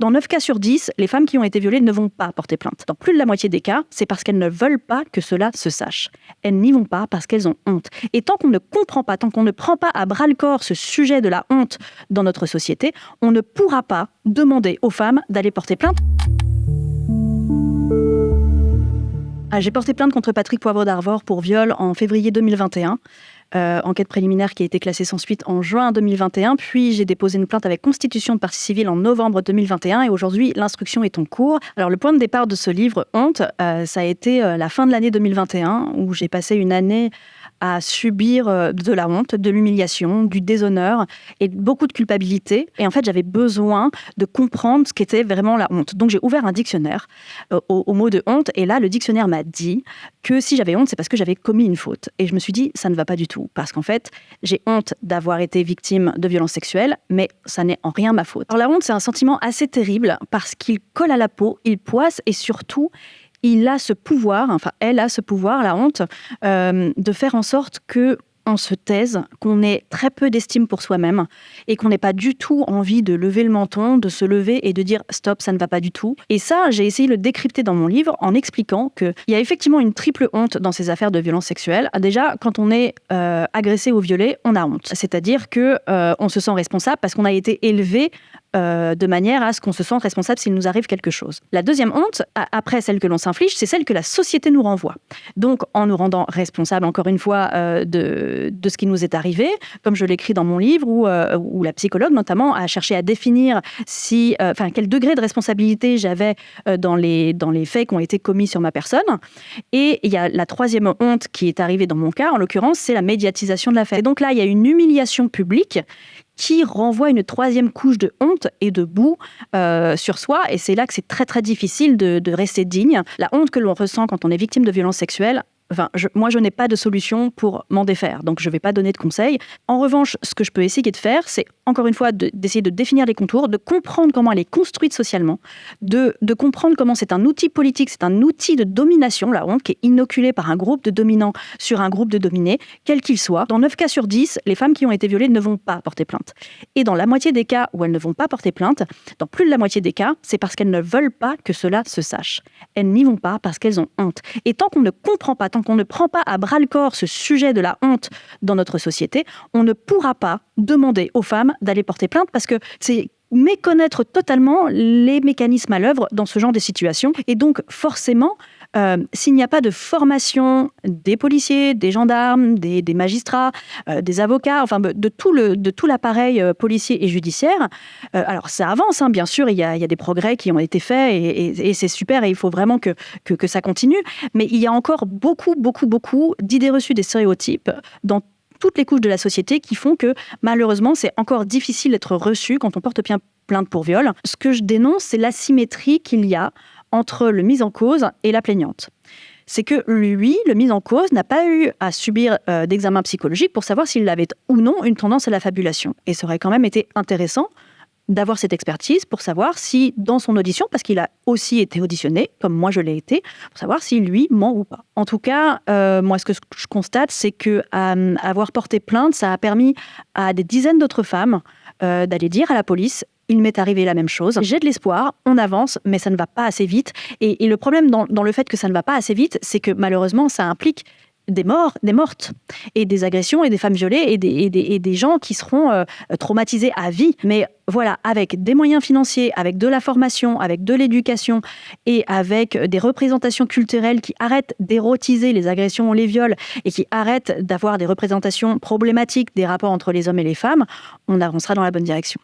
Dans 9 cas sur 10, les femmes qui ont été violées ne vont pas porter plainte. Dans plus de la moitié des cas, c'est parce qu'elles ne veulent pas que cela se sache. Elles n'y vont pas parce qu'elles ont honte. Et tant qu'on ne comprend pas, tant qu'on ne prend pas à bras-le-corps ce sujet de la honte dans notre société, on ne pourra pas demander aux femmes d'aller porter plainte. J'ai porté plainte contre Patrick Poivre d'Arvor pour viol en février 2021. Enquête préliminaire qui a été classée sans suite en juin 2021. Puis j'ai déposé une plainte avec constitution de partie civile en novembre 2021. Et aujourd'hui, l'instruction est en cours. Alors le point de départ de ce livre, Honte, ça a été la fin de l'année 2021 où j'ai passé une année à subir de la honte, de l'humiliation, du déshonneur et beaucoup de culpabilité. Et en fait, j'avais besoin de comprendre ce qu'était vraiment la honte. Donc, j'ai ouvert un dictionnaire au mot de honte. Et là, le dictionnaire m'a dit que si j'avais honte, c'est parce que j'avais commis une faute. Et je me suis dit, ça ne va pas du tout. Parce qu'en fait, j'ai honte d'avoir été victime de violences sexuelles, mais ça n'est en rien ma faute. Alors, la honte, c'est un sentiment assez terrible parce qu'il colle à la peau, il poisse et surtout, il a ce pouvoir, enfin elle a ce pouvoir, la honte, de faire en sorte qu'on se taise, qu'on ait très peu d'estime pour soi-même et qu'on n'ait pas du tout envie de lever le menton, de se lever et de dire stop, ça ne va pas du tout. Et ça, j'ai essayé de le décrypter dans mon livre en expliquant qu'il y a effectivement une triple honte dans ces affaires de violence sexuelle. Déjà, quand on est agressé ou violé, on a honte. C'est-à-dire qu'on se sent responsable parce qu'on a été élevé de manière à ce qu'on se sente responsable s'il nous arrive quelque chose. La deuxième honte, après celle que l'on s'inflige, c'est celle que la société nous renvoie. Donc, en nous rendant responsables, encore une fois, de ce qui nous est arrivé, comme je l'écris dans mon livre, où la psychologue, notamment, a cherché à définir quel degré de responsabilité j'avais dans les faits qui ont été commis sur ma personne. Et il y a la troisième honte qui est arrivée dans mon cas, en l'occurrence, c'est la médiatisation de l'affaire. Et donc là, il y a une humiliation publique qui renvoie une troisième couche de honte et de boue sur soi. Et c'est là que c'est très, très difficile de rester digne. La honte que l'on ressent quand on est victime de violences sexuelles, moi, je n'ai pas de solution pour m'en défaire, donc je ne vais pas donner de conseils. En revanche, ce que je peux essayer de faire, c'est encore une fois d'essayer de définir les contours, de comprendre comment elle est construite socialement, de comprendre comment c'est un outil politique, c'est un outil de domination, la honte, qui est inoculée par un groupe de dominants sur un groupe de dominés, quel qu'il soit. Dans 9 cas sur 10, les femmes qui ont été violées ne vont pas porter plainte. Et dans la moitié des cas où elles ne vont pas porter plainte, dans plus de la moitié des cas, c'est parce qu'elles ne veulent pas que cela se sache. Elles n'y vont pas parce qu'elles ont honte. Et tant qu'on ne comprend pas, tant qu'on ne prend pas à bras-le-corps ce sujet de la honte dans notre société, on ne pourra pas demander aux femmes d'aller porter plainte parce que c'est méconnaître totalement les mécanismes à l'œuvre dans ce genre de situation. Et donc, forcément, s'il n'y a pas de formation des policiers, des gendarmes, des magistrats, des avocats, enfin de tout l'appareil policier et judiciaire, alors ça avance, hein, bien sûr, il y a des progrès qui ont été faits et c'est super et il faut vraiment que ça continue. Mais il y a encore beaucoup d'idées reçues, des stéréotypes dans toutes les couches de la société qui font que, malheureusement, c'est encore difficile d'être reçu quand on porte plainte pour viol. Ce que je dénonce, c'est l'asymétrie qu'il y a entre le mis en cause et la plaignante. C'est que lui, le mis en cause, n'a pas eu à subir d'examen psychologique pour savoir s'il avait ou non une tendance à la fabulation. Et ça aurait quand même été intéressant d'avoir cette expertise pour savoir si, dans son audition, parce qu'il a aussi été auditionné, comme moi je l'ai été, pour savoir si lui ment ou pas. En tout cas, moi, ce que je constate, c'est que avoir porté plainte, ça a permis à des dizaines d'autres femmes d'aller dire à la police: il m'est arrivé la même chose. J'ai de l'espoir, on avance, mais ça ne va pas assez vite. Et le problème dans le fait que ça ne va pas assez vite, c'est que malheureusement, ça implique des morts, des mortes, et des agressions, et des femmes violées, et des gens qui seront traumatisés à vie. Mais voilà, avec des moyens financiers, avec de la formation, avec de l'éducation, et avec des représentations culturelles qui arrêtent d'érotiser les agressions, les viols, et qui arrêtent d'avoir des représentations problématiques des rapports entre les hommes et les femmes, on avancera dans la bonne direction.